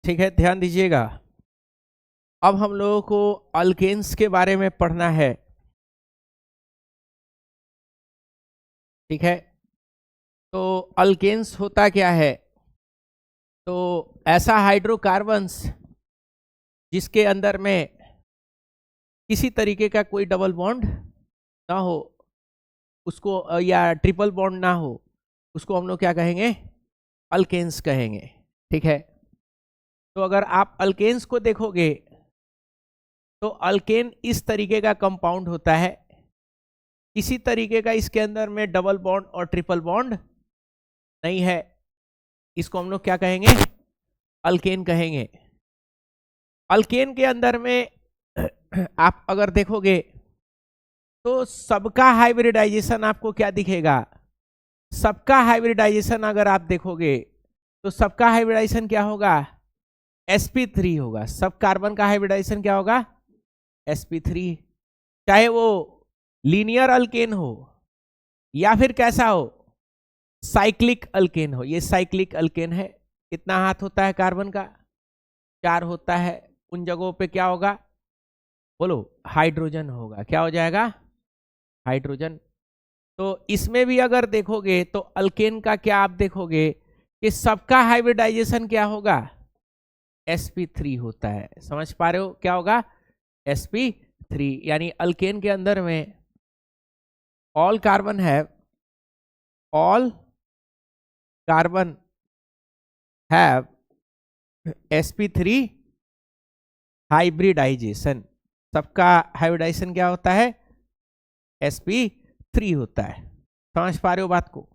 ठीक है, ध्यान दीजिएगा। अब हम लोगों को अल्केन्स के बारे में पढ़ना है। ठीक है, तो अल्केन्स होता क्या है? तो ऐसा हाइड्रोकार्बन्स जिसके अंदर में किसी तरीके का कोई डबल बॉन्ड ना हो, उसको या ट्रिपल बॉन्ड ना हो, उसको हम लोग क्या कहेंगे? अल्केन्स कहेंगे। ठीक है, तो अगर आप अल्केन्स को देखोगे तो अल्केन इस तरीके का कंपाउंड होता है, किसी तरीके का इसके अंदर में डबल बॉन्ड और ट्रिपल बॉन्ड नहीं है, इसको हम लोग क्या कहेंगे? अल्केन कहेंगे। अल्केन के अंदर में आप अगर देखोगे तो सबका हाइब्रिडाइजेशन आपको क्या दिखेगा? सबका हाइब्रिडाइजेशन अगर आप देखोगे तो सबका हाइब्रिडाइजेशन क्या होगा? sp3 होगा। सब कार्बन का हाइब्रिडाइजेशन क्या होगा? sp3। चाहे वो लीनियर अल्केन हो या फिर कैसा हो, साइक्लिक अल्केन हो। ये साइक्लिक अल्केन है। कितना हाथ होता है कार्बन का? 4 होता है। उन जगहों पे क्या होगा? बोलो, हाइड्रोजन होगा। क्या हो जाएगा? हाइड्रोजन। तो इसमें भी अगर देखोगे तो अल्केन का क्या आप देखोगे कि सबका हाइब्रिडाइजेशन क्या होगा? sp3 होता है। समझ पा रहे हो क्या होगा? sp3। यानी अल्केन के अंदर में all carbon have sp3 hybridization. सबका हाइब्रिडाइजेशन क्या होता है? sp3 होता है। समझ पा रहे हो बात को?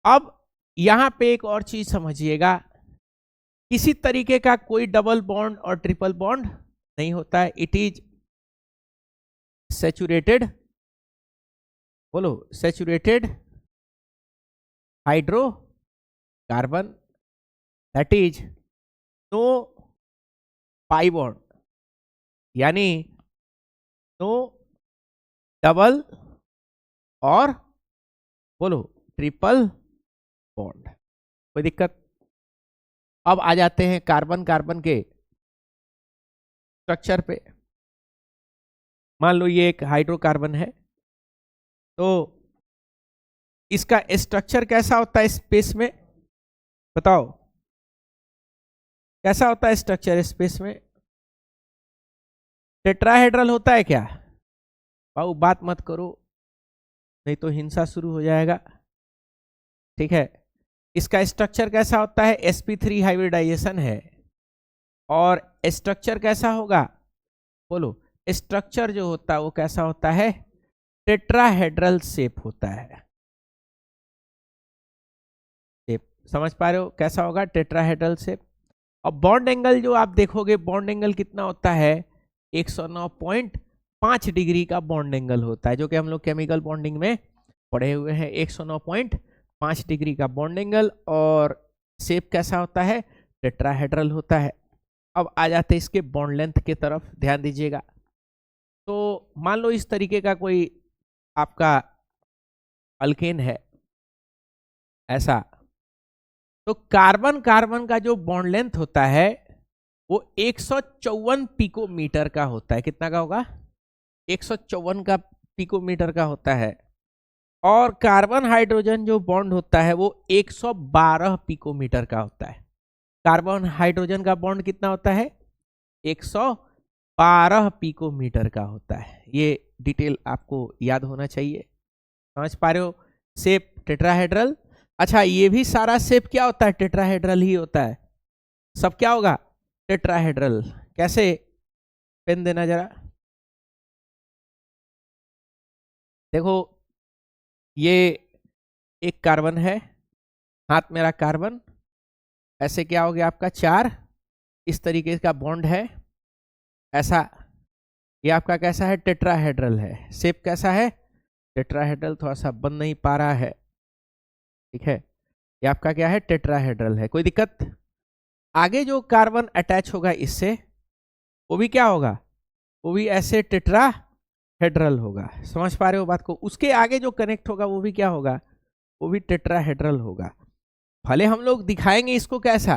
अब यहां पे एक और चीज समझिएगा, किसी तरीके का कोई डबल बॉन्ड और ट्रिपल बॉन्ड नहीं होता है। इट इज सैचुरेटेड, बोलो, saturated hydrocarbon, that is no pi bond, यानी नो डबल और बोलो ट्रिपल बॉन्ड। कोई दिक्कत? अब आ जाते हैं कार्बन कार्बन के स्ट्रक्चर पे। मान लो ये एक हाइड्रोकार्बन है, तो इसका स्ट्रक्चर कैसा होता है स्पेस में? बताओ, कैसा होता है स्ट्रक्चर स्पेस में? टेट्राहेड्रल होता है क्या? बाबू बात मत करो, नहीं तो हिंसा शुरू हो जाएगा। ठीक है, इसका स्ट्रक्चर कैसा होता है? sp3 हाइब्रिडाइजेशन है। और स्ट्रक्चर कैसा होगा? बोलो, स्ट्रक्चर जो होता है वो कैसा होता है? टेट्राहेड्रल शेप होता है। शेप समझ पा रहे हो कैसा होगा? Tetrahedral shape. और बॉन्ड एंगल जो आप देखोगे, बॉन्ड एंगल कितना होता है? 109.5 डिग्री का बॉन्ड एंगल होता है, जो कि हम लोग केमिकल बॉन्डिंग में पढ़े हुए हैं। 109.5 डिग्री का बॉन्ड एंगल। और शेप कैसा होता है? टेट्राहेड्रल होता है। अब आ जाते हैं इसके बॉन्ड लेंथ की तरफ, ध्यान दीजिएगा। तो मान लो इस तरीके का कोई आपका अल्केन है ऐसा, तो कार्बन कार्बन का जो बॉन्ड लेंथ होता है वो 154 पिकोमीटर का होता है। कितना का होगा? 154 का पिकोमीटर का होता है। और कार्बन हाइड्रोजन जो बॉन्ड होता है वो 112 पिकोमीटर का होता है। कार्बन हाइड्रोजन का बॉन्ड कितना होता है? 112 पिकोमीटर का होता है। ये डिटेल आपको याद होना चाहिए। समझ पा रहे हो? Shape tetrahedral. अच्छा, ये भी सारा शेप क्या होता है? टेट्राहेड्रल ही होता है। सब क्या होगा? टेट्राहेड्रल। कैसे? पेन देना जरा। देखो, ये एक कार्बन है, हाथ मेरा कार्बन, ऐसे क्या हो गया आपका? 4। इस तरीके का बॉन्ड है ऐसा। ये आपका कैसा है? टेट्राहेड्रल है। शेप कैसा है? टेट्राहेड्रल। थोड़ा सा बन नहीं पा रहा है, ठीक है। ये आपका क्या है? टेट्राहेड्रल है। कोई दिक्कत? आगे जो कार्बन अटैच होगा इससे, वो भी क्या होगा? वो भी ऐसे टेट्राहेड्रल होगा। समझ पा रहे हो बात को? उसके आगे जो कनेक्ट होगा वो भी क्या होगा? वो भी टेट्राहेड्रल होगा। भले हम लोग दिखाएंगे इसको कैसा,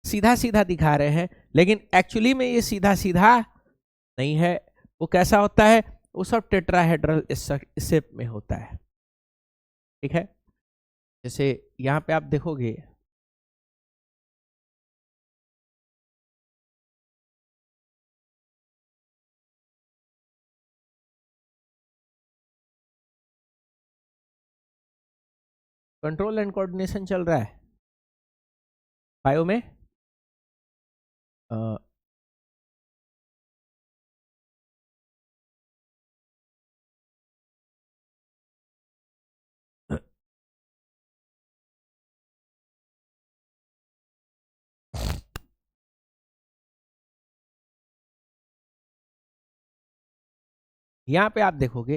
सीधा सीधा दिखा रहे हैं, लेकिन एक्चुअली में ये सीधा सीधा नहीं है। वो कैसा होता है? वो सब टेट्राहेड्रल शेप में होता है। ठीक है, जैसे यहां पे आप देखोगे कंट्रोल एंड कोऑर्डिनेशन चल रहा है बायो में। यहाँ पे आप देखोगे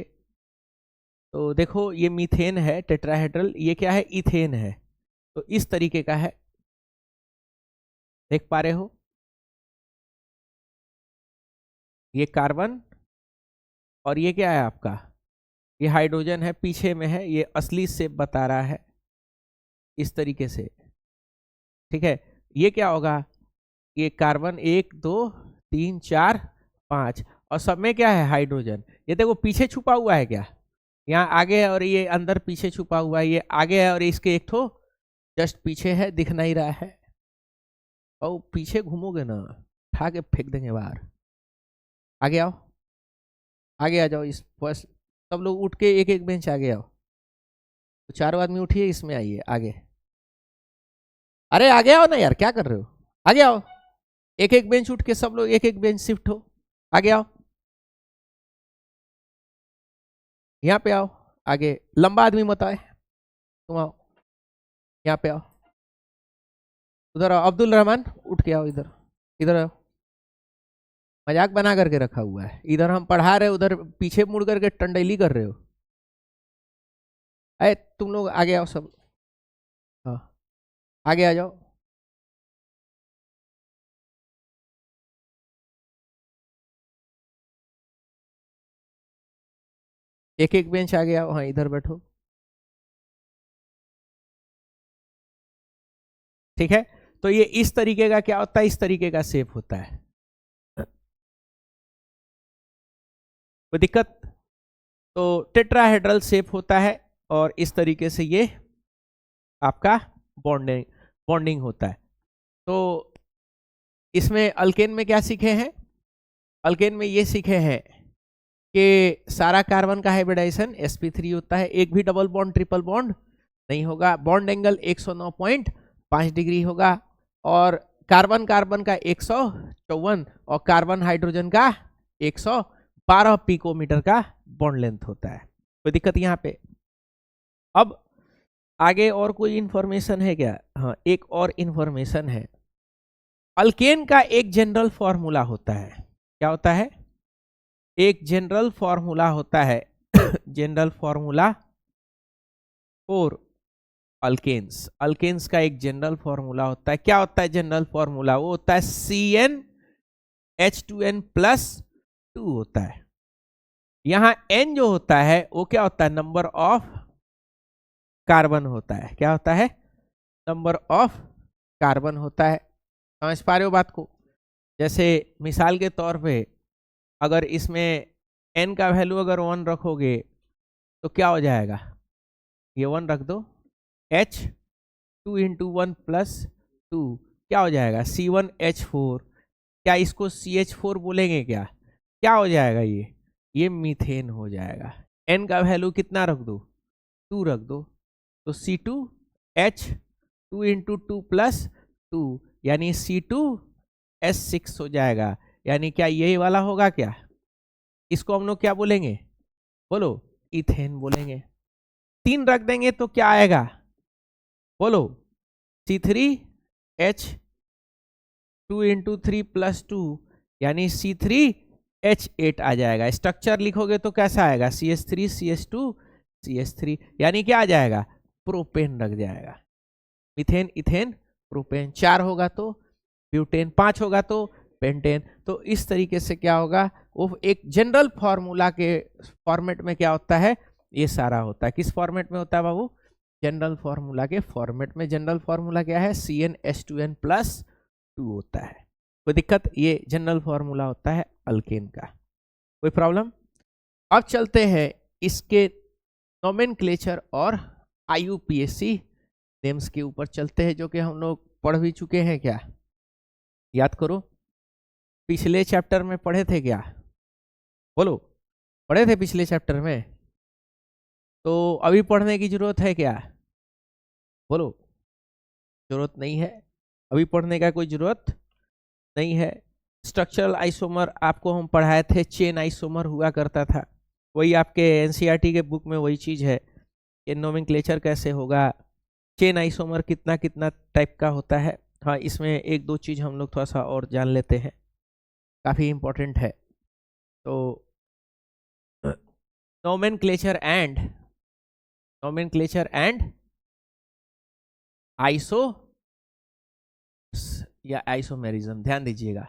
तो देखो ये मीथेन है टेट्राहेड्रल, ये क्या है? इथेन है। तो इस तरीके का है, देख पा रहे हो? ये कार्बन और ये क्या है आपका? ये हाइड्रोजन है, पीछे में है, ये असली शेप बता रहा है इस तरीके से। ठीक है, ये क्या होगा? ये कार्बन 1 2 3 4 5 और सब में क्या है? हाइड्रोजन। ये देखो पीछे छुपा हुआ है क्या? यहाँ आगे है और ये अंदर पीछे छुपा हुआ है, ये आगे है और इसके एक तो जस्ट पीछे है, दिख नहीं रहा है। और पीछे घूमोगे ना, उठा के फेंक देंगे बाहर। आगे आओ, आगे आ जाओ। इस फर्स्ट सब लोग उठ के एक एक बेंच आगे आओ। तो चारों आदमी उठिए, इसमें आइए आगे। अरे आगे आओ ना यार, क्या कर रहे हो? आगे आओ, एक एक बेंच उठ के सब लोग एक एक बेंच शिफ्ट हो, आगे आओ। यहाँ पे आओ आगे, लंबा आदमी मत आए, तुम आओ यहाँ पे आओ। उधर आओ, अब्दुल रहमान उठ के आओ इधर, इधर आओ। मजाक बना करके रखा हुआ है, इधर हम पढ़ा रहे, उधर पीछे मुड़ करके टंडेली कर रहे हो। अरे तुम लोग आगे आओ सब, हाँ आगे आ जाओ। एक एक बेंच आगे आओ, हाँ इधर बैठो। ठीक है, तो ये इस तरीके का क्या होता है? इस तरीके का शेप होता है। कोई दिक्कत? तो टेट्राहेड्रल शेप होता है और इस तरीके से ये आपका बॉन्डिंग बॉन्डिंग होता है। तो इसमें अल्केन में क्या सीखे हैं? अल्केन में ये सीखे हैं कि सारा कार्बन का हाइब्रिडाइजेशन sp3 होता है, एक भी डबल बॉन्ड ट्रिपल बॉन्ड नहीं होगा, बॉन्ड एंगल 109.5 डिग्री होगा, और कार्बन कार्बन का 154 और कार्बन हाइड्रोजन का 112 पिकोमीटर का बॉन्ड लेंथ होता है। कोई दिक्कत यहाँ पे? अब आगे और कोई इंफॉर्मेशन है क्या? हाँ एक और इंफॉर्मेशन है। अल्केन का एक जनरल फॉर्मूला होता है। क्या होता है? एक जनरल फॉर्मूला होता है general formula for alkanes. Alkanes का एक जनरल फॉर्मूला होता है। क्या होता है जनरल फॉर्मूला? वो होता है CnH2n+2 होता है। यहां n जो होता है वो क्या होता है? नंबर ऑफ कार्बन होता है। क्या होता है? नंबर ऑफ कार्बन होता है। समझ पा रहे हो बात को? जैसे मिसाल के तौर पे अगर इसमें n का वैल्यू अगर 1 रखोगे तो क्या हो जाएगा? ये 1 रख दो, H2 × 1 + 2 क्या हो जाएगा? C1H4। क्या इसको CH4 बोलेंगे क्या? क्या हो जाएगा? ये मीथेन हो जाएगा। n का वैल्यू कितना रख दो? 2 रख दो, तो C2H2 × 2 + 2 यानी C2H6 हो जाएगा। यानी क्या यही वाला होगा क्या? इसको हम लोग क्या बोलेंगे? बोलो, इथेन बोलेंगे। 3 रख देंगे तो क्या आएगा? बोलो, C3H2 × 3 + 2 यानी C3H8 आ जाएगा। स्ट्रक्चर लिखोगे तो कैसा आएगा? CH3 CH2 CH3 यानी क्या आ जाएगा? प्रोपेन रख जाएगा। Methane ethane propane. 4 होगा तो ब्यूटेन, 5 होगा तो पेंटेन। तो इस तरीके से क्या होगा? वो एक जनरल फॉर्मूला के फॉर्मेट में क्या होता है? ये सारा होता है। किस फॉर्मेट में होता है बाबू? जनरल फॉर्मूला के फॉर्मेट में। जनरल फॉर्मूला क्या है? CnH2n+2 2 होता है। कोई दिक्कत? ये जनरल फॉर्मूला होता है अल्केन का। कोई प्रॉब्लम? अब चलते हैं इसके नोमेनक्लेचर और IUPAC नेम्स के ऊपर चलते हैं, जो कि हम लोग पढ़ भी चुके हैं। क्या याद करो, पिछले चैप्टर में पढ़े थे क्या? बोलो, पढ़े थे पिछले चैप्टर में? तो अभी पढ़ने की जरूरत है क्या? बोलो, जरूरत नहीं है, अभी पढ़ने का कोई जरूरत नहीं है। स्ट्रक्चरल आइसोमर आपको हम पढ़ाए थे, चेन आइसोमर हुआ करता था, वही आपके NCERT के बुक में वही चीज है कि नोमेनक्लेचर कैसे होगा, चेन आइसोमर कितना कितना टाइप का होता है। हाँ, इसमें एक दो चीज हम लोग थोड़ा सा और जान लेते हैं, काफी इंपॉर्टेंट है। तो नोमेनक्लेचर एंड आइसो या आइसोमेरिज्म, ध्यान दीजिएगा।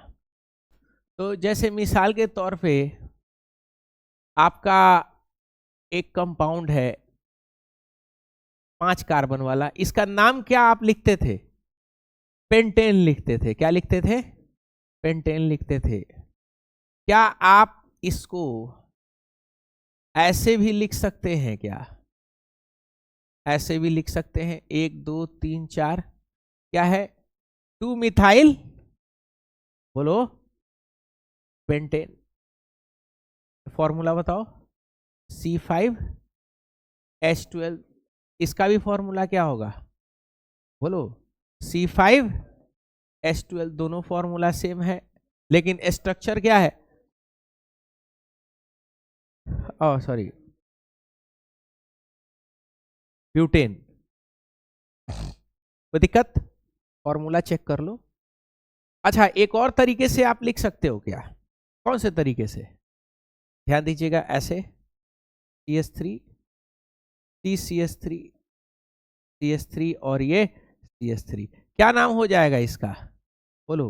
तो जैसे मिसाल के तौर पे आपका एक कंपाउंड है 5 कार्बन वाला, इसका नाम क्या आप लिखते थे? पेंटेन लिखते थे। क्या लिखते थे? पेंटेन लिखते थे। क्या आप इसको ऐसे भी लिख सकते हैं? क्या ऐसे भी लिख सकते हैं? 1 2 3 4, क्या है? 2 मिथाइल, बोलो, पेंटेन। फॉर्मूला बताओ। C5H12। इसका भी फॉर्मूला क्या होगा? बोलो, C5H12। दोनों फॉर्मूला सेम है, लेकिन स्ट्रक्चर क्या है? Sorry, butane. कोई दिक्कत? फॉर्मूला चेक कर लो। अच्छा, एक और तरीके से आप लिख सकते हो। क्या? कौन से तरीके से? ध्यान दीजिएगा। ऐसे CH3 CCH3 CH3 और ये CH3, क्या नाम हो जाएगा इसका? बोलो,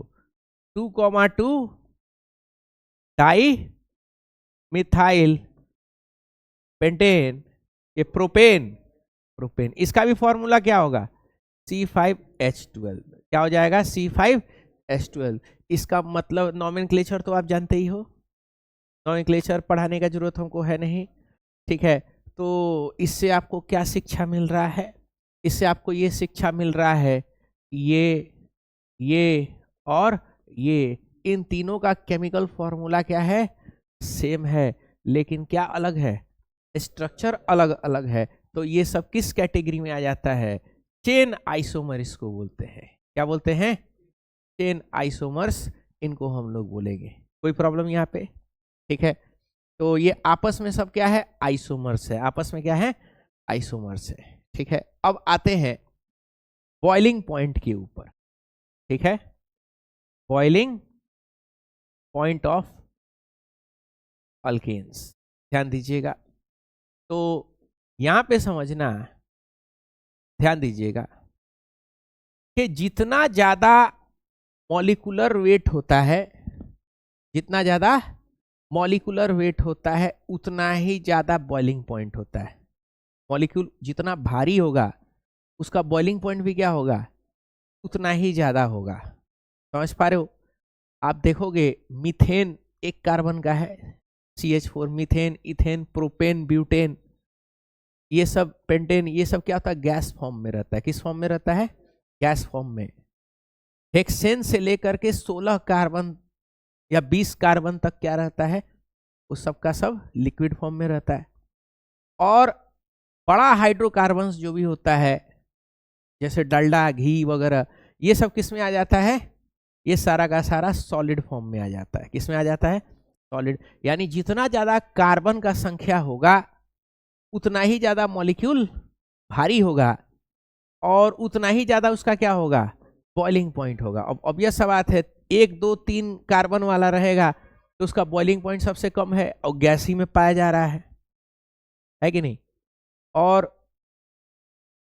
2,2 डाई मिथाइल पेंटेन, ये प्रोपेन। इसका भी फॉर्मूला क्या होगा? C5H12। क्या हो जाएगा? C5H12। इसका मतलब नोमेनक्लेचर तो आप जानते ही हो, नोमेनक्लेचर पढ़ाने का जरूरत हमको है नहीं, ठीक है। तो इससे आपको क्या शिक्षा मिल रहा है? इससे आपको ये शिक्षा मिल रहा है, ये और ये, इन तीनों का केमिकल फॉर्मूला क्या है? सेम है, लेकिन क्या अलग है? स्ट्रक्चर अलग अलग है। तो ये सब किस कैटेगरी में आ जाता है? चेन आइसोमर इसको बोलते हैं। क्या बोलते हैं? चेन आइसोमर्स इनको हम लोग बोलेंगे। कोई प्रॉब्लम यहाँ पे? ठीक है। तो ये आपस में सब क्या है? आइसोमर्स है। आपस में क्या है? आइसोमर्स है। ठीक है। अब आते हैं बॉइलिंग पॉइंट के ऊपर। ठीक है, बॉइलिंग पॉइंट ऑफ अल्केन्स, ध्यान दीजिएगा। तो यहां पे समझना, ध्यान दीजिएगा कि जितना ज्यादा मॉलिक्यूलर वेट होता है, जितना ज्यादा मॉलिक्यूलर वेट होता है, उतना ही ज्यादा बॉइलिंग पॉइंट होता है। मॉलिक्यूल जितना भारी होगा, उसका बॉइलिंग पॉइंट भी क्या होगा? उतना ही ज्यादा होगा। समझ पा रहे हो? आप देखोगे मीथेन एक कार्बन का है, CH4, methane, ethane, propane, butane, ये सब, पेंटेन, ये सब क्या होता है? गैस फॉर्म में रहता है। किस फॉर्म में रहता है? गैस फॉर्म में। हेक्सेन से लेकर के 16 कार्बन या 20 कार्बन तक क्या रहता है? उस सब का सब लिक्विड फॉर्म में रहता है। और बड़ा हाइड्रोकार्बन्स जो भी होता है, जैसे डलडा, घी वगैरह, ये सब किस में आ जाता है? ये सारा का सारा सॉलिड फॉर्म में आ जाता है। किस में आ जाता है? सॉलिड। यानी जितना ज्यादा कार्बन का संख्या होगा, उतना ही ज्यादा मॉलिक्यूल भारी होगा, और उतना ही ज्यादा उसका क्या होगा? बॉइलिंग पॉइंट होगा। अब ऑब्वियस सा बात है, 1 2 3 कार्बन वाला रहेगा तो उसका बॉइलिंग पॉइंट सबसे कम है, और गैस ही में पाया जा रहा है कि नहीं? और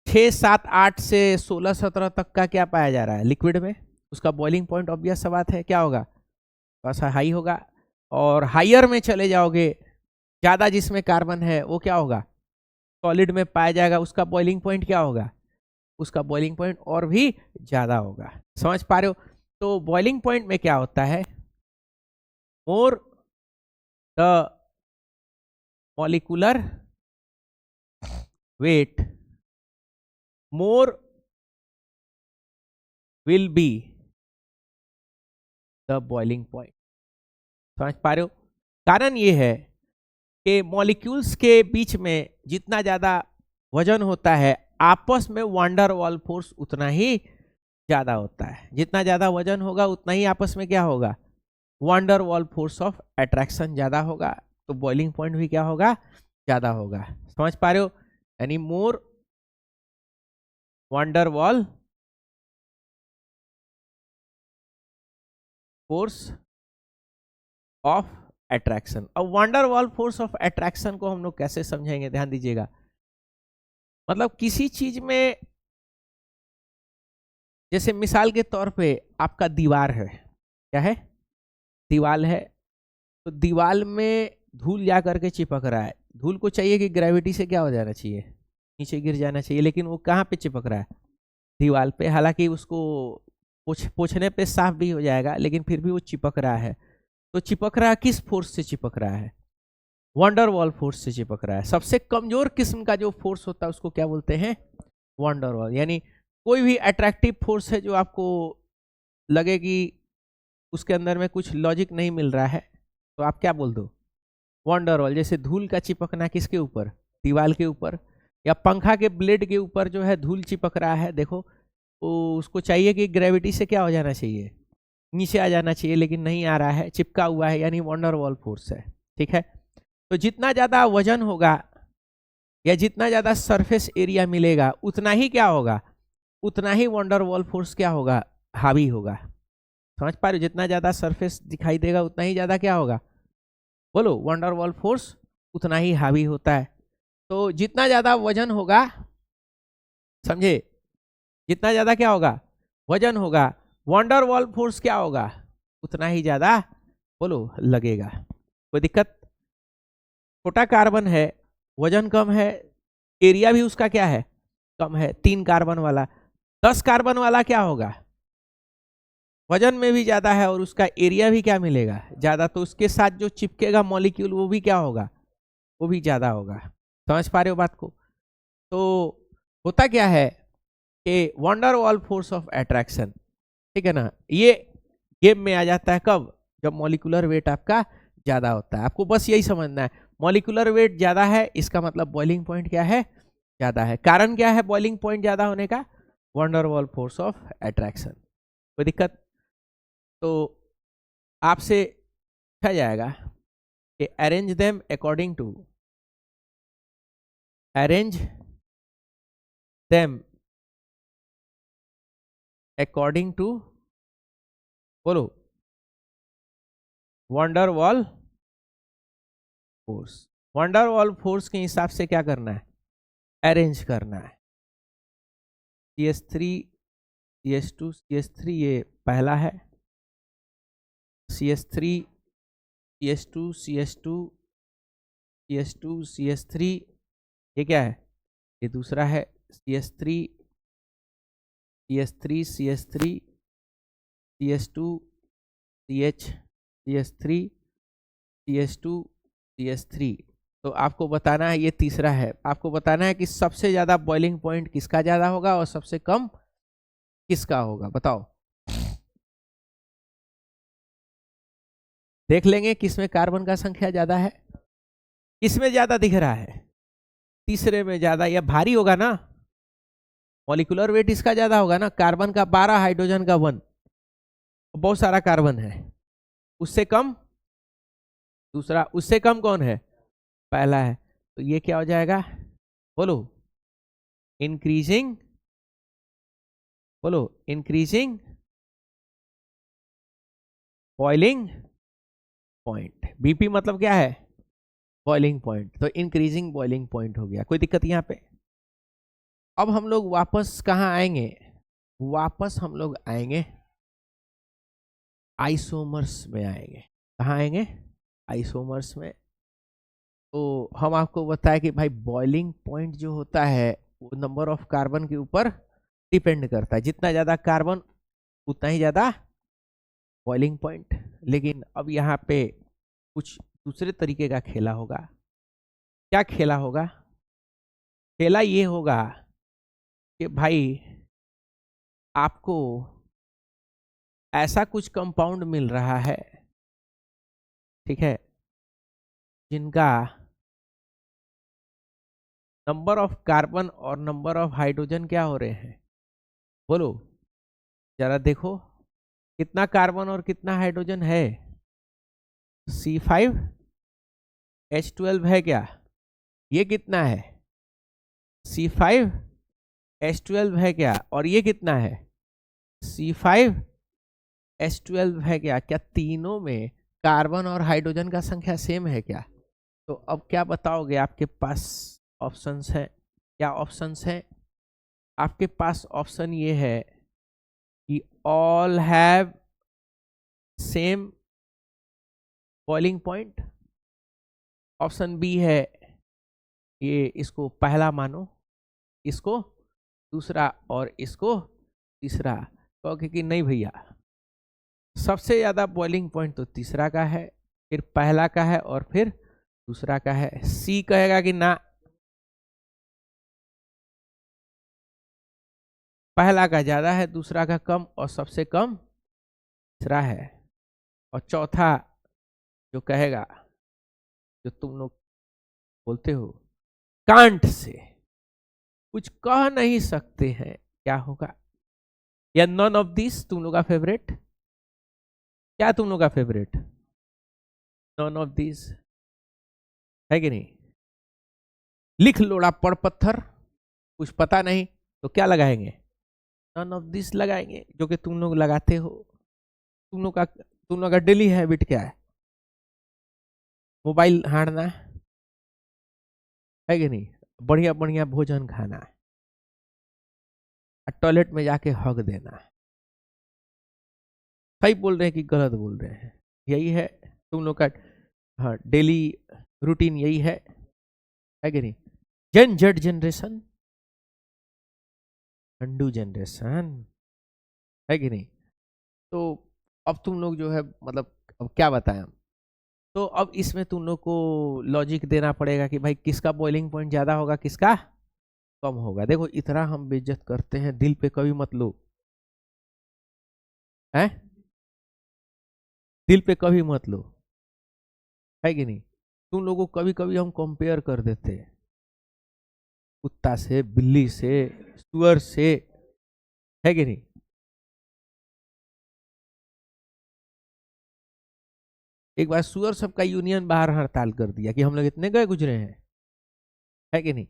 6 7 8 से 16 17 तक का क्या पाया जा रहा है? लिक्विड में। उसका बॉइलिंग पॉइंट ऑब्वियस सा बात है क्या होगा? थोड़ा सा हाई होगा। और हायर में चले जाओगे, ज्यादा जिसमें कार्बन है वो क्या होगा? सॉलिड में पाया जाएगा। उसका बॉइलिंग पॉइंट क्या होगा? उसका बॉइलिंग पॉइंट और भी ज्यादा होगा। समझ पा रहे हो? तो तो बॉइलिंग पॉइंट में क्या होता है, more the molecular weight more will be the boiling point. समझ पा रहे हो? कारण ये है कि मॉलिक्यूल्स के बीच में जितना ज्यादा वजन होता है, आपस में वांडर वॉल फोर्स उतना ही ज्यादा होता है। जितना ज्यादा वजन होगा उतना ही आपस में क्या होगा, wander Waals force of attraction ज्यादा होगा, तो बॉइलिंग पॉइंट भी क्या होगा, ज्यादा होगा। समझ पा रहे हो? यानी more van der Waals force of attraction. अब van der Waals force of attraction को हम लोग कैसे समझेंगे, ध्यान दीजिएगा। मतलब किसी चीज में, जैसे मिसाल के तौर पे आपका दीवार है, क्या है, दीवार है, तो दीवार में धूल जा करके चिपक रहा है। धूल को चाहिए कि ग्रेविटी से क्या हो जाना चाहिए, नीचे गिर जाना चाहिए, लेकिन वो कहाँ पे चिपक रहा है, दीवार पे। हालांकि उसको पोंछने पे साफ भी हो जाएगा, लेकिन फिर भी वो चिपक रहा है। तो चिपक रहा है, किस फोर्स से चिपक रहा है, वांडर वॉल फोर्स से चिपक रहा है। सबसे कमजोर किस्म का जो फोर्स होता है उसको क्या बोलते हैं, वांडर वॉल। यानी कोई भी अट्रैक्टिव फोर्स है जो आपको लगे कि उसके अंदर में कुछ लॉजिक नहीं मिल रहा है, तो आप क्या बोल दो, वांडर वॉल। जैसे धूल का चिपकना किसके ऊपर, दीवार के ऊपर, या पंखा के ब्लेड के ऊपर जो है धूल चिपक रहा है, देखो तो उसको चाहिए कि ग्रेविटी से क्या हो जाना चाहिए, नीचे आ जाना चाहिए, लेकिन नहीं आ रहा है, चिपका हुआ है, यानी वांडर वॉल फोर्स है। ठीक है, तो जितना ज्यादा वजन होगा या जितना ज्यादा सरफेस एरिया मिलेगा, उतना ही क्या होगा, उतना ही वांडर वॉल फोर्स क्या होगा, हावी होगा। समझ पा रहे हो? जितना ज्यादा सरफेस दिखाई देगा उतना ही ज्यादा क्या होगा, बोलो, वांडर वॉल फोर्स उतना ही हावी होता है। तो जितना ज्यादा वजन होगा, समझे, जितना ज्यादा क्या होगा, वजन होगा, वांडर वॉल फोर्स क्या होगा, उतना ही ज्यादा, बोलो, लगेगा। कोई दिक्कत? छोटा कार्बन है, वजन कम है, एरिया भी उसका क्या है, कम है, 3 कार्बन वाला। 10 कार्बन वाला क्या होगा, वजन में भी ज्यादा है और उसका एरिया भी क्या मिलेगा, ज्यादा, तो उसके साथ जो चिपकेगा मॉलिक्यूल वो भी क्या होगा, वो भी ज्यादा होगा। समझ पा रहे हो बात को? तो होता क्या है कि wander Waals force of attraction, ठीक है ना, ये गेम में आ जाता है कब, जब मॉलिक्यूलर वेट आपका ज्यादा होता है। आपको बस यही समझना है, मॉलिक्यूलर वेट ज्यादा है, इसका मतलब बॉइलिंग पॉइंट क्या है, ज्यादा है। कारण क्या है बॉइलिंग पॉइंट ज्यादा होने का, van der Waals force of attraction. कोई दिक्कत? तो आपसे पूछा जाएगा कि arrange them according to, arrange them according to, बोलो, van der Waals force. Van der Waals force के हिसाब से क्या करना है, अरेंज करना है। CH3 CH2 CH3 ये पहला है, CH3 CH2 CH2 CH2 CH3 ये क्या है, ये दूसरा है, CH3 CH3 CH3 CH2 CH CH3 CH2 CH3। तो आपको बताना है, ये तीसरा है, आपको बताना है कि सबसे ज्यादा बॉइलिंग पॉइंट किसका ज्यादा होगा और सबसे कम किसका होगा, बताओ। देख लेंगे किसमें कार्बन का संख्या ज्यादा है, किसमें ज्यादा दिख रहा है, तीसरे में ज्यादा, या भारी होगा ना, मॉलिक्यूलर वेट इसका ज्यादा होगा ना, कार्बन का 12, हाइड्रोजन का 1, बहुत सारा कार्बन है। उससे कम दूसरा, उससे कम कौन है, पहला है। तो ये क्या हो जाएगा, बोलो, इंक्रीजिंग, बोलो, इंक्रीजिंग बॉइलिंग पॉइंट। बीपी मतलब क्या है, बॉइलिंग पॉइंट, तो इंक्रीजिंग बॉइलिंग पॉइंट हो गया। कोई दिक्कत यहाँ पे? अब हम लोग वापस कहाँ आएंगे, वापस हम लोग आएंगे आइसोमर्स में आएंगे। कहाँ आएंगे, आइसोमर्स में। तो हम आपको बताया कि भाई बॉइलिंग पॉइंट जो होता है वो नंबर ऑफ कार्बन के ऊपर डिपेंड करता है। जितना ज्यादा कार्बन उतना ही ज्यादा बॉइलिंग पॉइंट। लेकिन अब यहाँ पे कुछ दूसरे तरीके का खेला होगा। क्या खेला होगा? खेला ये होगा कि भाई आपको ऐसा कुछ कंपाउंड मिल रहा है, ठीक है, जिनका नंबर ऑफ कार्बन और नंबर ऑफ हाइड्रोजन क्या हो रहे हैं? बोलो जरा देखो, कितना कार्बन और कितना हाइड्रोजन है? C5H12 है क्या? ये कितना है? C5H12 है क्या? और ये कितना है? C5H12 है क्या? क्या तीनों में कार्बन और हाइड्रोजन का संख्या सेम है क्या? तो अब क्या बताओगे? आपके पास ऑप्शंस है। क्या ऑप्शंस है आपके पास? ऑप्शन ये है कि all have same boiling point. Option B है ये इसको पहला मानो, इसको दूसरा और इसको तीसरा। कहोगे कि नहीं भैया, सबसे ज्यादा बॉइलिंग पॉइंट तो तीसरा का है, फिर पहला का है और फिर दूसरा का है। सी कहेगा कि ना, पहला का ज्यादा है, दूसरा का कम और सबसे कम तीसरा है। और चौथा जो कहेगा, जो तुम लोग बोलते हो कांट से कुछ कह नहीं सकते हैं, क्या होगा? या नॉन ऑफ दिस तुम लोग का फेवरेट? क्या तुम लोग का फेवरेट? नॉन ऑफ दिस है कि नहीं? लिख लोड़ा पड़ पत्थर, कुछ पता नहीं तो क्या लगाएंगे? नॉन ऑफ दिस लगाएंगे, जो कि तुम लोग लगाते हो। तुम लोग का डेली हैबिट क्या है? मोबाइल हारना है कि नहीं? बढ़िया बढ़िया भोजन खाना है, टॉयलेट में जाके हग देना है। सही बोल रहे हैं कि गलत बोल रहे हैं? यही है तुम लोग का, हाँ, डेली रूटीन यही है कि नहीं? जेन जेड जनरेशन, ठंडू जनरेशन, है कि नहीं? तो अब तुम लोग जो है, मतलब अब क्या बताएं हम? तो अब इसमें तुम लोग को लॉजिक देना पड़ेगा कि भाई किसका बॉइलिंग पॉइंट ज्यादा होगा, किसका कम होगा। देखो इतना हम बेइज्जत करते हैं, दिल पे कभी मत लो, है? दिल पे कभी मत लो, है कि नहीं? तुम लोगों को कभी कभी हम कंपेयर कर देते हैं कुत्ता से, बिल्ली से, सुअर से, है कि नहीं? एक बार सुअर सबका यूनियन बाहर हड़ताल कर दिया कि हम लोग इतने गए गुजरे हैं, है कि नहीं?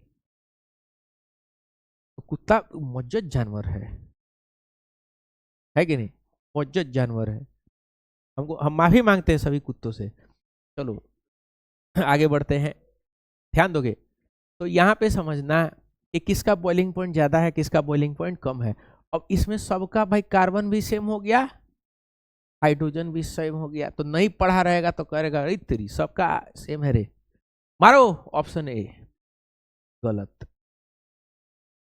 तो कुत्ता मज्जत जानवर है कि नहीं? मज्जत जानवर है। हम माफी मांगते हैं सभी कुत्तों से। चलो आगे बढ़ते हैं, ध्यान दोगे तो यहाँ पे समझना कि किसका बॉइलिंग पॉइंट ज्यादा है, किसका बॉइलिंग पॉइंट कम है। अब इसमें सबका भाई कार्बन भी सेम हो गया, हाइड्रोजन भी सेम हो गया, तो नहीं पढ़ा रहेगा तो करेगा अरे तेरी सबका सेम है रे। मारो ऑप्शन ए, गलत।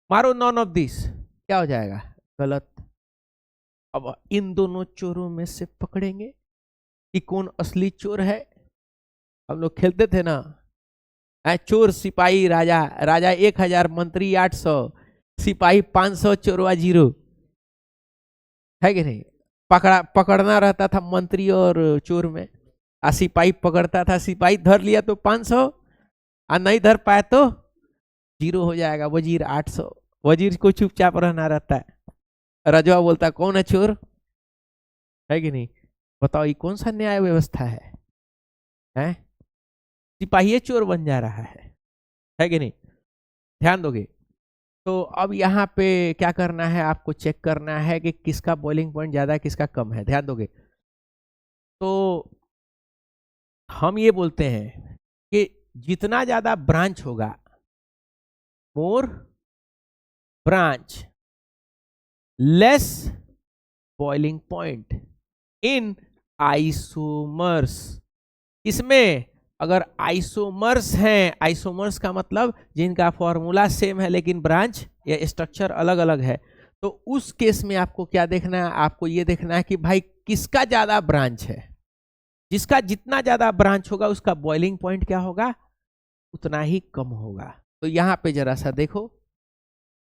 मारो नॉन ऑफ दिस, क्या हो जाएगा? गलत। अब इन दोनों चोरों में से पकड़ेंगे कि कौन असली चोर है। हम लोग खेलते थे ना, चोर सिपाही राजा, राजा 1000, मंत्री 800, सिपाही 500, चोरवा 0, है कि नहीं? पकड़ना रहता था मंत्री और चोर में, आ सिपाही पकड़ता था, सिपाही धर लिया तो 500, और नहीं धर पाया तो 0 हो जाएगा, वजीर 800। वजीर को चुपचाप रहना रहता है। रजवा बोलता कौन है चोर, है कि नहीं? बताओ ये कौन सा न्याय व्यवस्था है? सिपाही चोर बन जा रहा है कि नहीं? ध्यान दोगे तो अब यहाँ पे क्या करना है, आपको चेक करना है कि किसका बॉइलिंग पॉइंट ज्यादा है, किसका कम है। ध्यान दोगे तो हम ये बोलते हैं कि जितना ज्यादा ब्रांच होगा, more branch less boiling point in isomers. इसमें अगर आइसोमर्स हैं, आइसोमर्स का मतलब जिनका फॉर्मूला सेम है लेकिन ब्रांच या स्ट्रक्चर अलग अलग है, तो उस केस में आपको क्या देखना है? आपको ये देखना है कि भाई किसका ज्यादा ब्रांच है। जिसका जितना ज्यादा ब्रांच होगा उसका बॉइलिंग पॉइंट क्या होगा, उतना ही कम होगा। तो यहां पे जरा सा देखो,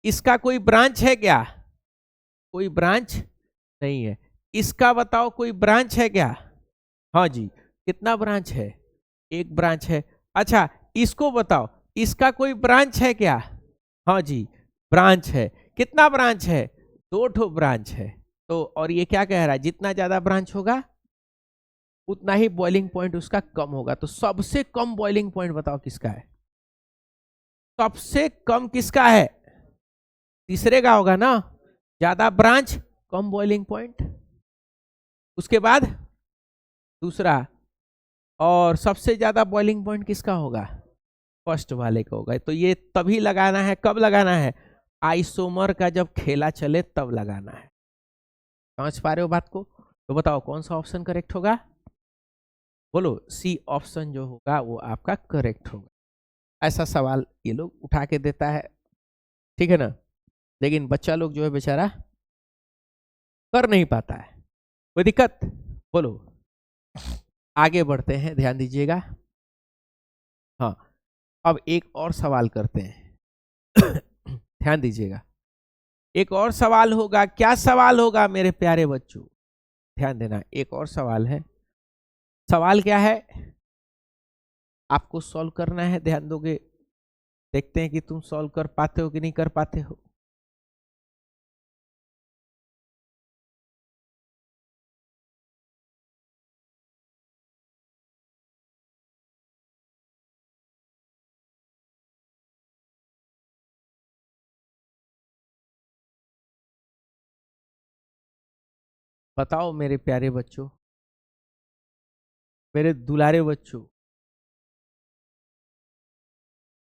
इसका कोई ब्रांच है क्या, कोई ब्रांच नहीं है। इसका बताओ कोई ब्रांच है क्या, हाँ जी, कितना ब्रांच है, एक ब्रांच है। अच्छा इसको बताओ, इसका कोई ब्रांच है क्या, हाँ जी ब्रांच है। कितना ब्रांच है, 2 ठो ब्रांच है। तो और ये क्या कह रहा है, जितना ज्यादा ब्रांच होगा उतना ही बॉइलिंग पॉइंट उसका कम होगा। तो सबसे कम बॉइलिंग पॉइंट बताओ किसका है, सबसे कम किसका है, तीसरे का होगा ना, ज्यादा ब्रांच कम बॉइलिंग पॉइंट। उसके बाद दूसरा, और सबसे ज्यादा बॉइलिंग पॉइंट किसका होगा, फर्स्ट वाले का होगा। तो ये तभी लगाना है, कब लगाना है, आइसोमर का जब खेला चले तब लगाना है। समझ पा रहे हो बात को। तो बताओ कौन सा ऑप्शन करेक्ट होगा, बोलो सी ऑप्शन जो होगा वो आपका करेक्ट होगा। ऐसा सवाल ये लोग उठा के देता है, ठीक है ना, लेकिन बच्चा लोग जो है बेचारा कर नहीं पाता है, कोई दिक्कत। बोलो आगे बढ़ते हैं, ध्यान दीजिएगा। हाँ अब एक और सवाल करते हैं ध्यान दीजिएगा, एक और सवाल होगा। क्या सवाल होगा मेरे प्यारे बच्चों, ध्यान देना, एक और सवाल है। सवाल क्या है, आपको सॉल्व करना है, ध्यान दोगे, देखते हैं कि तुम सॉल्व कर पाते हो कि नहीं कर पाते हो। बताओ मेरे प्यारे बच्चों, मेरे दुलारे बच्चों,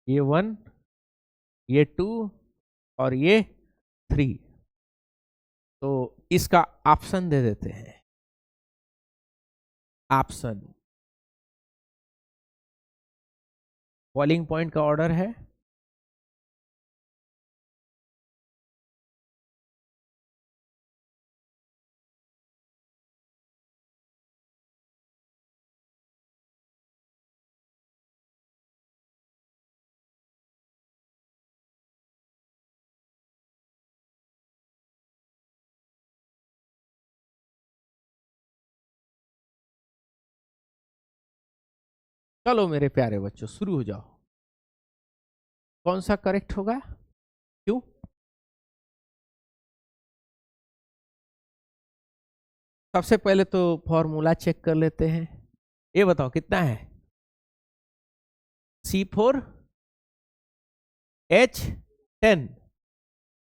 ये 1, ये 2 और ये 3, तो इसका ऑप्शन दे देते हैं। ऑप्शन, बॉइलिंग पॉइंट का ऑर्डर है, चलो मेरे प्यारे बच्चों शुरू हो जाओ। कौन सा करेक्ट होगा, क्यों, सबसे पहले तो फॉर्मूला चेक कर लेते हैं। ये बताओ कितना है, C4H10,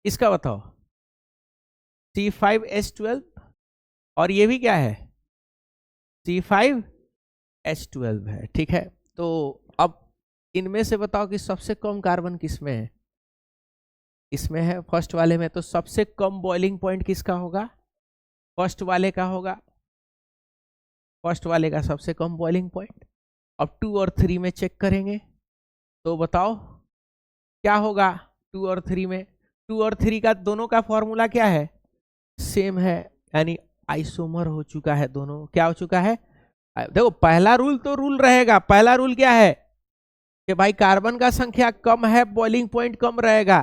इसका बताओ C5H12, और ये भी क्या है C5H12 है, ठीक है। तो अब इनमें से बताओ कि सबसे कम कार्बन किसमें है, इसमें है फर्स्ट वाले में। तो सबसे कम बॉइलिंग पॉइंट किसका होगा, फर्स्ट वाले का होगा, फर्स्ट वाले का सबसे कम बॉइलिंग पॉइंट। अब 2 और 3 में चेक करेंगे, तो बताओ क्या होगा 2 और 3 में। 2 और 3 का दोनों का फॉर्मूला क्या है, सेम है, यानी आइसोमर हो चुका है, दोनों क्या हो चुका है। देखो पहला रूल तो रूल रहेगा, पहला रूल क्या है कि भाई कार्बन का संख्या कम है बॉइलिंग पॉइंट कम रहेगा,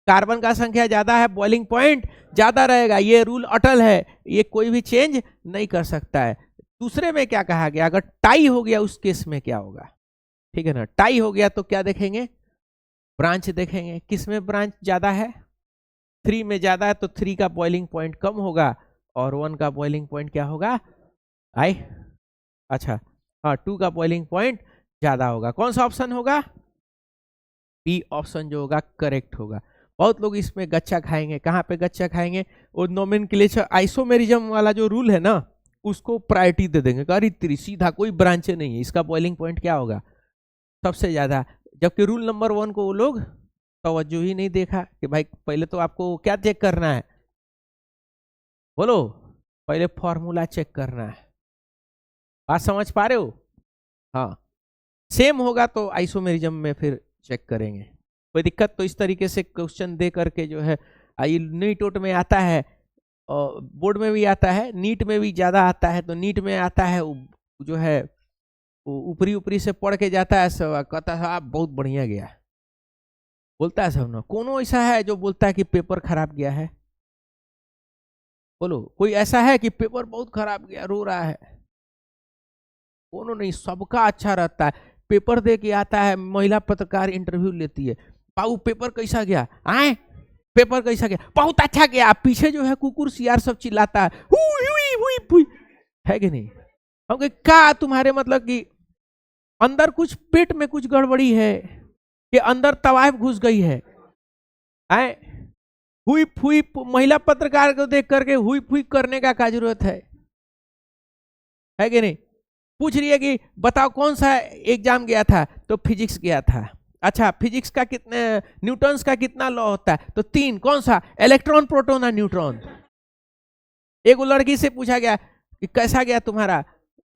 कार्बन का संख्या ज्यादा है बॉइलिंग पॉइंट ज्यादा रहेगा, ये रूल अटल है, ये कोई भी चेंज नहीं कर सकता है। दूसरे में क्या कहा गया, अगर टाई हो गया उस केस में क्या होगा, ठीक है ना, टाई हो गया तो क्या देखेंगे, ब्रांच देखेंगे, किसमें ब्रांच ज्यादा है, 3 में ज्यादा है तो 3 का बॉइलिंग पॉइंट कम होगा और 1 का बॉइलिंग पॉइंट क्या होगा, आई अच्छा हाँ 2 का बॉइलिंग पॉइंट ज्यादा होगा। कौन सा ऑप्शन होगा, बी ऑप्शन जो होगा करेक्ट होगा। बहुत लोग इसमें गच्चा खाएंगे, कहाँ पे गच्चा खाएंगे, वो नोमेनक्लेचर आइसोमेरिज्म वाला जो रूल है ना उसको प्रायोरिटी दे देंगे, अरे तेरी सीधा कोई ब्रांच नहीं है, इसका बॉइलिंग पॉइंट क्या होगा सबसे ज्यादा। जबकि रूल नंबर 1 को वो लोग तवज्जो ही नहीं देखा कि भाई पहले तो आपको क्या चेक करना है, बोलो पहले फॉर्मूला चेक करना है। बात समझ पा रहे हो, हाँ सेम होगा तो आइसोमेरिज्म में फिर चेक करेंगे, कोई दिक्कत। तो इस तरीके से क्वेश्चन दे करके जो है नीट में आता है बोर्ड में भी आता है, नीट में भी ज़्यादा आता है। तो नीट में आता है जो है ऊपरी ऊपरी से पढ़ के जाता है सब, कहता है आप बहुत बढ़िया गया, बोलता है सब ना। कौन ऐसा है जो बोलता है कि पेपर खराब गया है? बोलो, कोई ऐसा है कि पेपर बहुत खराब गया रो रहा है? कोनो नहीं, सबका अच्छा रहता है। पेपर दे के आता है, महिला पत्रकार इंटरव्यू लेती है, बाबू पेपर कैसा गया? आए पेपर कैसा गया? बहुत अच्छा गया। पीछे जो है कुकुर सियार सब चिल्लाता है, हुई हुई हुई हुई, है कि नहीं? हम कहे क्या तुम्हारे मतलब कि अंदर कुछ पेट में कुछ गड़बड़ी है कि अंदर तवायफ घुस गई है? आए हुई फुई, महिला पत्रकार को देख करके हुई फुई करने का क्या जरूरत है कि नहीं? पूछ रही है कि बताओ कौन सा एग्जाम गया था? तो फिजिक्स गया था। अच्छा, फिजिक्स का कितने, न्यूटन्स का कितना लॉ होता है? तो 3। कौन सा? इलेक्ट्रॉन, प्रोटॉन और न्यूट्रॉन। एक लड़की से पूछा गया कि कैसा गया तुम्हारा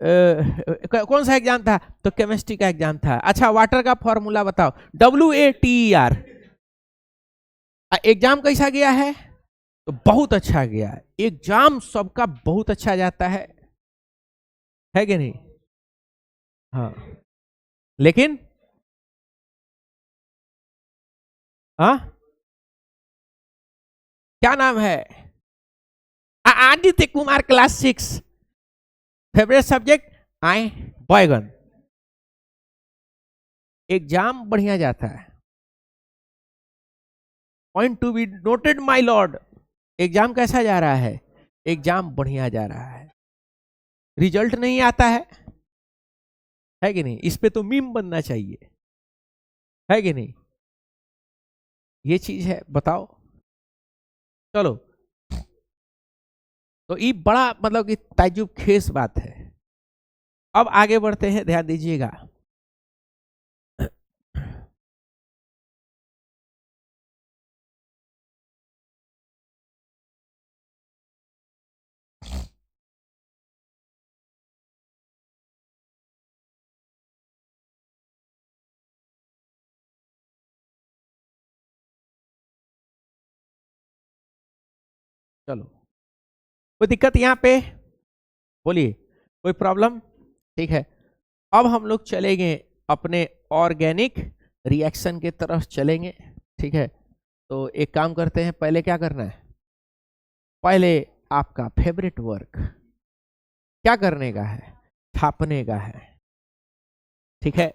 कौन सा एग्जाम था? तो केमिस्ट्री का एग्जाम था। अच्छा, वाटर का फॉर्मूला बताओ, WATER। एग्जाम कैसा गया है? तो बहुत अच्छा गया है। एग्जाम सबका बहुत अच्छा जाता है कि नहीं? हाँ, लेकिन हाँ, क्या नाम है? Aditya Kumar, class 6, favourite subject आए बैगन। एग्जाम बढ़िया जाता है, point to be noted my Lord. Exam कैसा जा रहा है? एग्जाम बढ़िया जा रहा है। रिजल्ट नहीं आता है कि नहीं? इस पे तो मीम बनना चाहिए, है कि नहीं? ये चीज है, बताओ। चलो, तो ये बड़ा मतलब कि ताज्जुब खेस बात है। अब आगे बढ़ते हैं, ध्यान दीजिएगा। चलो, कोई दिक्कत यहाँ पे? बोलिए, कोई प्रॉब्लम? ठीक है, अब हम लोग चलेंगे अपने ऑर्गेनिक रिएक्शन के तरफ चलेंगे। ठीक है, तो एक काम करते हैं, पहले क्या करना है? पहले आपका फेवरेट वर्क क्या करने का है? छापने का है। ठीक है,